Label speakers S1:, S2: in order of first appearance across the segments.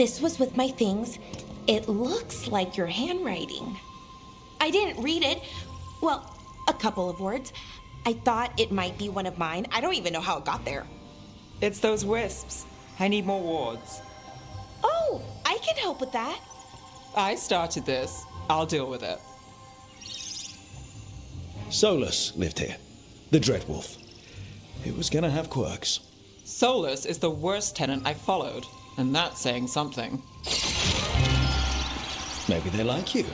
S1: This was with my things. It looks like your handwriting. I didn't read it. Well, a couple of words. I thought it might be one of mine. I don't even know how it got there.
S2: It's those wisps. I need more wards.
S1: Oh, I can help with that.
S2: I started this. I'll deal with it.
S3: Solus lived here. The Dreadwolf. It was gonna have quirks.
S2: Solus is the worst tenant I followed, and that's saying something.
S3: Maybe they like you.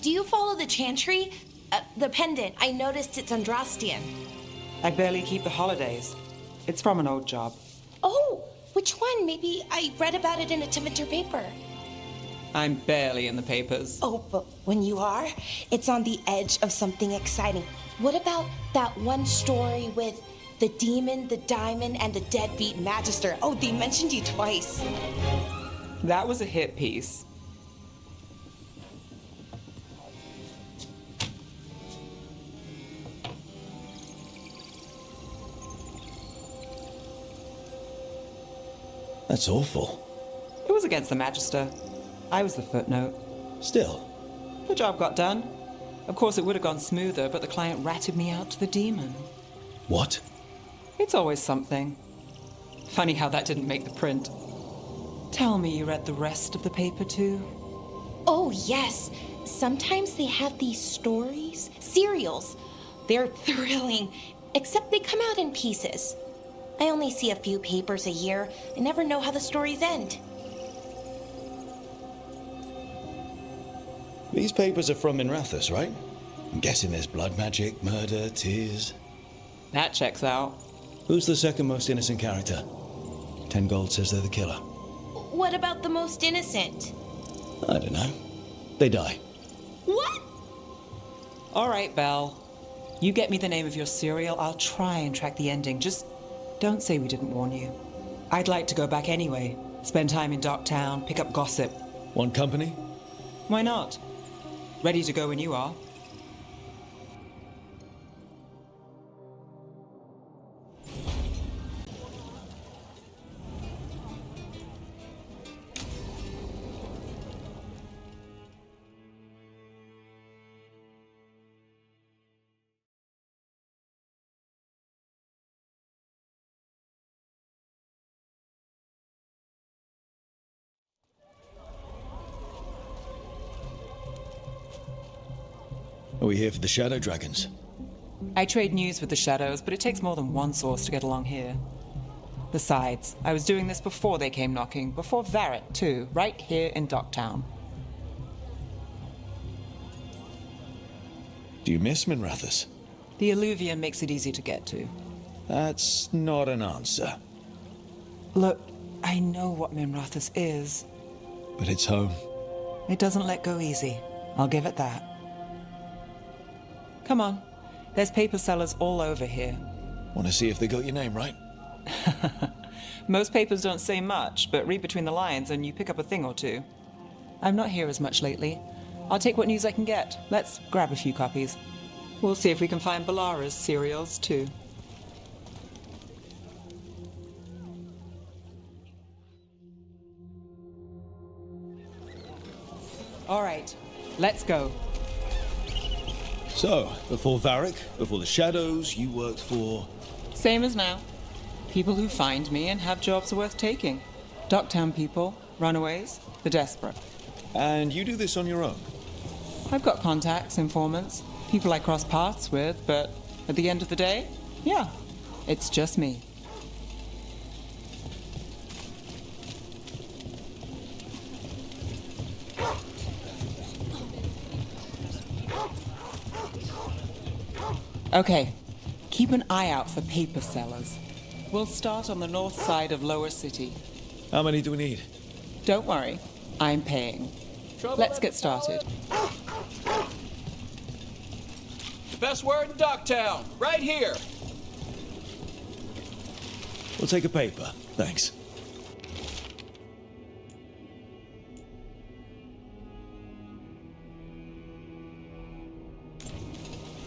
S1: Do you follow the Chantry? The pendant. I noticed it's Andrastian.
S2: I barely keep the holidays. It's from an old job.
S1: Oh, which one? Maybe I read about it in a Tevinter paper.
S2: I'm barely in the papers.
S1: Oh, but when you are, it's on the edge of something exciting. What about that one story with the demon, the diamond, and the deadbeat magister? Oh, they mentioned you twice.
S2: That was a hit piece.
S3: That's awful.
S2: It was against the Magister. I was the footnote.
S3: Still.
S2: The job got done. Of course, it would have gone smoother, but the client ratted me out to the demon.
S3: What?
S2: It's always something. Funny how that didn't make the print. Tell me you read the rest of the paper, too?
S1: Oh, yes. Sometimes they have these stories, serials. They're thrilling, except they come out in pieces. I only see a few papers a year. I never know how the stories end.
S3: These papers are from Minrathous, right? I'm guessing there's blood magic, murder, tears.
S2: That checks out.
S3: Who's the second most innocent character? 10 gold says they're the killer.
S1: What about the most innocent?
S3: I don't know. They die.
S1: What?
S2: All right, Belle. You get me the name of your serial, I'll try and track the ending. Just don't say we didn't warn you. I'd like to go back anyway. Spend time in Docktown, pick up gossip.
S3: Want company?
S2: Why not? Ready to go when you are.
S3: Are we here for the Shadow Dragons?
S2: I trade news with the Shadows, but it takes more than one source to get along here. Besides, I was doing this before they came knocking, before Varret, too, right here in Docktown.
S3: Do you miss Minrathous?
S2: The Alluvium makes it easy to get to.
S3: That's not an answer.
S2: Look, I know what Minrathous is.
S3: But it's home.
S2: It doesn't let go easy. I'll give it that. Come on. There's paper sellers all over here.
S3: Want to see if they got your name right?
S2: Most papers don't say much, but read between the lines and you pick up a thing or two. I'm not here as much lately. I'll take what news I can get. Let's grab a few copies. We'll see if we can find Balara's serials, too. All right, let's go.
S3: So, before Varric, before the Shadows, you worked for...
S2: Same as now. People who find me and have jobs worth taking. Docktown people, runaways, the desperate.
S3: And you do this on your own?
S2: I've got contacts, informants, people I cross paths with, but at the end of the day, yeah, it's just me. Okay, keep an eye out for paper sellers. We'll start on the north side of Lower City.
S3: How many do we need?
S2: Don't worry, I'm paying. Let's get started.
S4: The best word in Docktown, right here.
S3: We'll take a paper, thanks.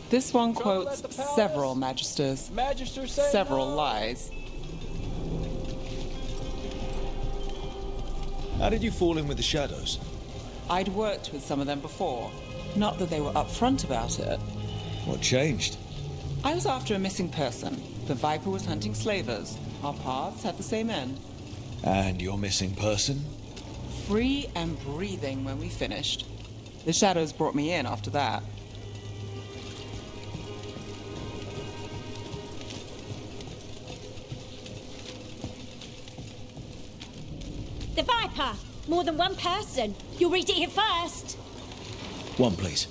S2: This one
S4: Trouble
S2: quotes
S4: at the palace?
S2: several magisters,
S4: Magister say
S2: several
S4: no.
S2: lies.
S3: How did you fall in with the shadows?
S2: I'd worked with some of them before. Not that they were upfront about it.
S3: What changed?
S2: I was after a missing person. The Viper was hunting slavers. Our paths had the same end.
S3: And your missing person?
S2: Free and breathing when we finished. The shadows brought me in after that.
S5: The Viper! More than one person. You'll read it here first.
S3: One, please.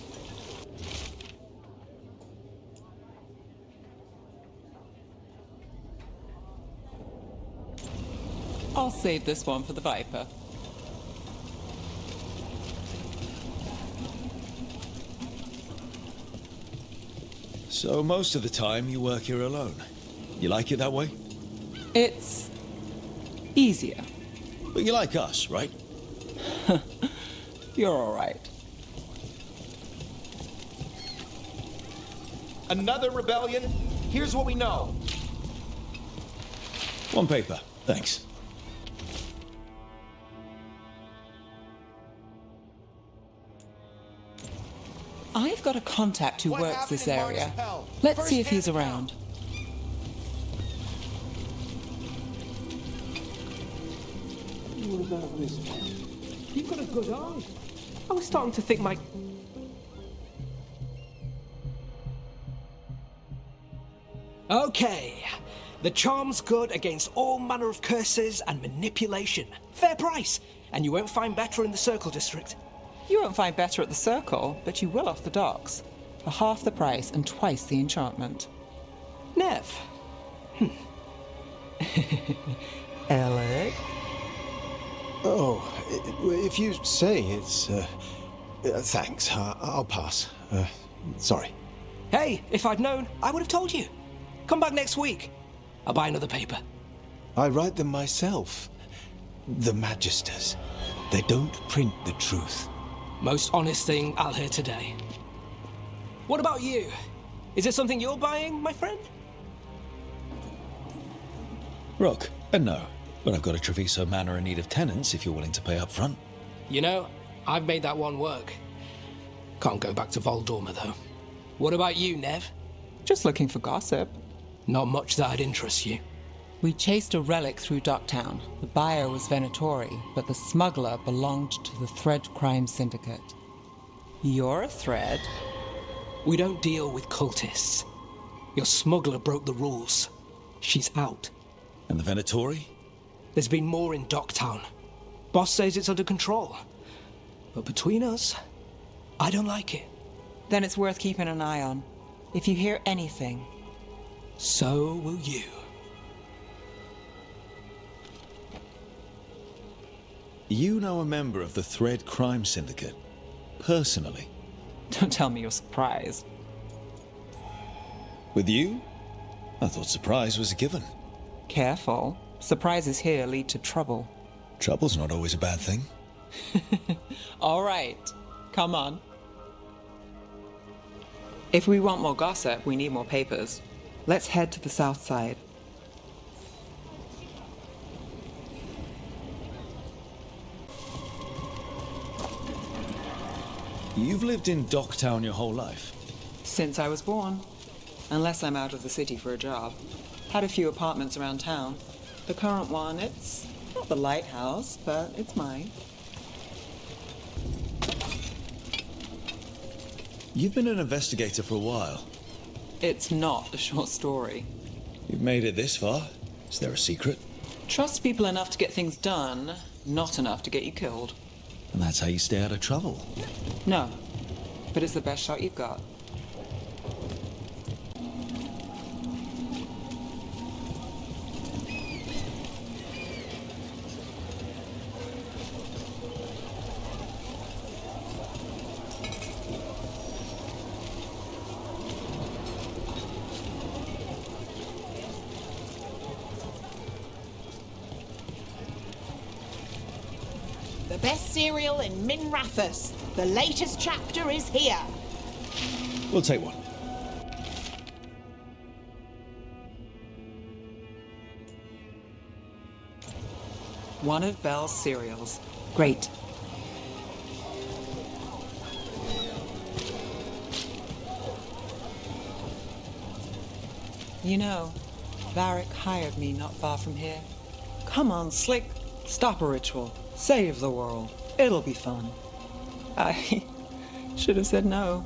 S2: I'll save this one for the Viper.
S3: So most of the time you work here alone. You like it that way?
S2: It's easier.
S3: But you like us, right?
S2: You're all right.
S6: Another rebellion? Here's what we know.
S3: One paper, thanks.
S2: I've got a contact who
S6: What
S2: works
S6: happened
S2: this
S6: in Mars
S2: area.
S6: Hell?
S2: Let's
S6: First
S2: see if
S6: hand
S2: he's around.
S7: You've got a good eye. I was starting to think my... Okay. The charm's good against all manner of curses and manipulation. Fair price. And you won't find better in the Circle District.
S2: You won't find better at the Circle, but you will off the docks. For half the price and twice the enchantment.
S7: Nev.
S2: Alec?
S8: Oh, if you say it's... thanks, I'll pass. Sorry.
S7: Hey, if I'd known, I would have told you. Come back next week. I'll buy another paper.
S8: I write them myself. The Magisters. They don't print the truth.
S7: Most honest thing I'll hear today. What about you? Is it something you're buying, my friend?
S3: Rook, no. But I've got a Treviso Manor in need of tenants if you're willing to pay up front.
S7: You know, I've made that one work. Can't go back to Voldorma, though. What about you, Nev?
S2: Just looking for gossip.
S7: Not much that'd interest you.
S2: We chased a relic through Docktown. The buyer was Venatori, but the smuggler belonged to the Thread Crime Syndicate. You're a Thread?
S7: We don't deal with cultists. Your smuggler broke the rules. She's out.
S3: And the Venatori?
S7: There's been more in Docktown. Boss says it's under control. But between us, I don't like it.
S2: Then it's worth keeping an eye on. If you hear anything.
S7: So will you.
S3: You know a member of the Thread Crime Syndicate? Personally?
S2: Don't tell me you're surprised.
S3: With you? I thought surprise was a given.
S2: Careful. Surprises here lead to trouble.
S3: Trouble's not always a bad thing.
S2: All right. Come on. If we want more gossip, we need more papers. Let's head to the south side.
S3: You've lived in Docktown your whole life.
S2: Since I was born. Unless I'm out of the city for a job. Had a few apartments around town. The current one, it's not the lighthouse, but it's mine.
S3: You've been an investigator for a while.
S2: It's not a short story.
S3: You've made it this far. Is there a secret?
S2: Trust people enough to get things done, not enough to get you killed.
S3: And that's how you stay out of trouble.
S2: No, but it's the best shot you've got.
S9: The best cereal in Minrathous. The latest chapter is here.
S3: We'll take one.
S2: One of Belle's cereals. Great. You know, Varric hired me not far from here. Come on, Slick. Stop a ritual. Save the world. It'll be fun. I should have said no.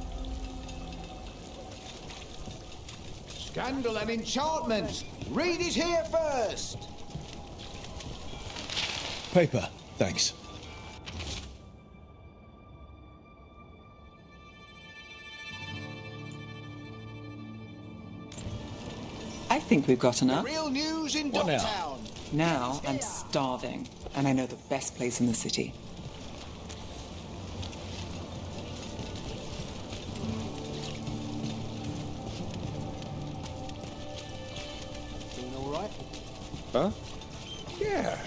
S6: Scandal and enchantment! Read it here first!
S3: Paper, thanks.
S2: I think we've got enough.
S6: Real news in
S3: What now?
S6: Dogtown!
S2: Now I'm starving, and I know the best place in the city.
S6: Feeling all right?
S8: Huh? Yeah.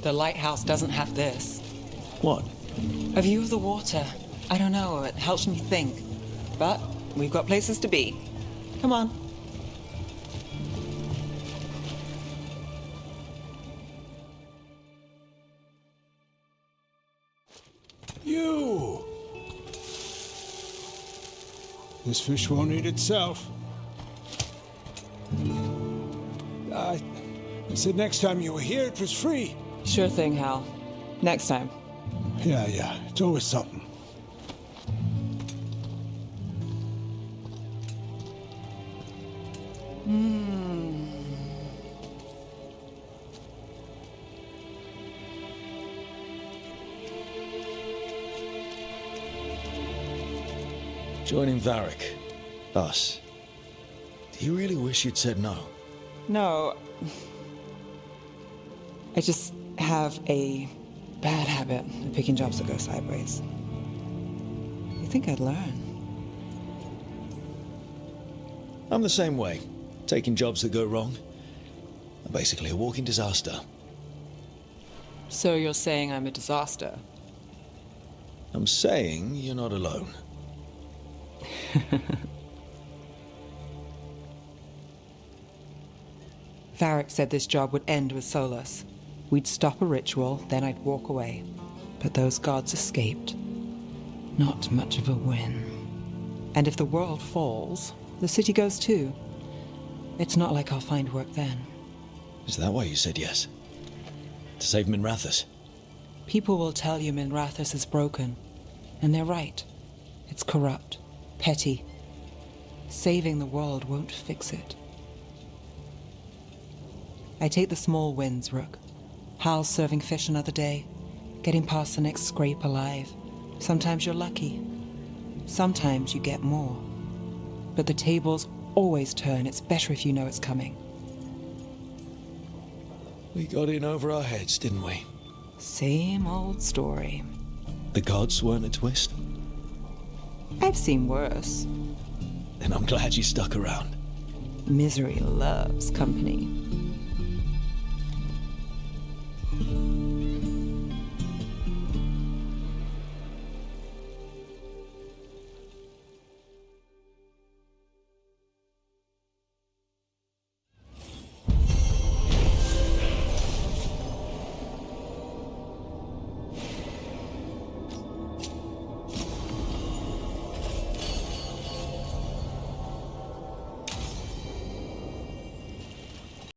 S2: The lighthouse doesn't have this.
S3: What?
S2: A view of the water. I don't know, it helps me think. But we've got places to be. Come on.
S10: You! This fish won't eat itself. I said next time you were here it was free.
S2: Sure thing, Hal. Next time.
S10: Yeah, it's always something.
S3: Joining Varric. Us. Do you really wish you'd said no?
S2: No. I just have a bad habit of picking jobs that go sideways. You think I'd learn?
S3: I'm the same way. Taking jobs that go wrong. I'm basically a walking disaster.
S2: So you're saying I'm a disaster?
S3: I'm saying you're not alone.
S2: Varric said this job would end with Solus. We'd stop a ritual, then I'd walk away. But those gods escaped. Not much of a win. And if the world falls, the city goes too. It's not like I'll find work then.
S3: Is that why you said yes? To save Minrathous?
S2: People will tell you Minrathous is broken. And they're right. It's corrupt. Petty. Saving the world won't fix it. I take the small wins, Rook. Hal serving fish another day. Getting past the next scrape alive. Sometimes you're lucky. Sometimes you get more. But the tables always turn. It's better if you know it's coming.
S3: We got in over our heads, didn't we?
S2: Same old story.
S3: The gods weren't a twist?
S2: I've seen worse.
S3: Then I'm glad you stuck around.
S2: Misery loves company.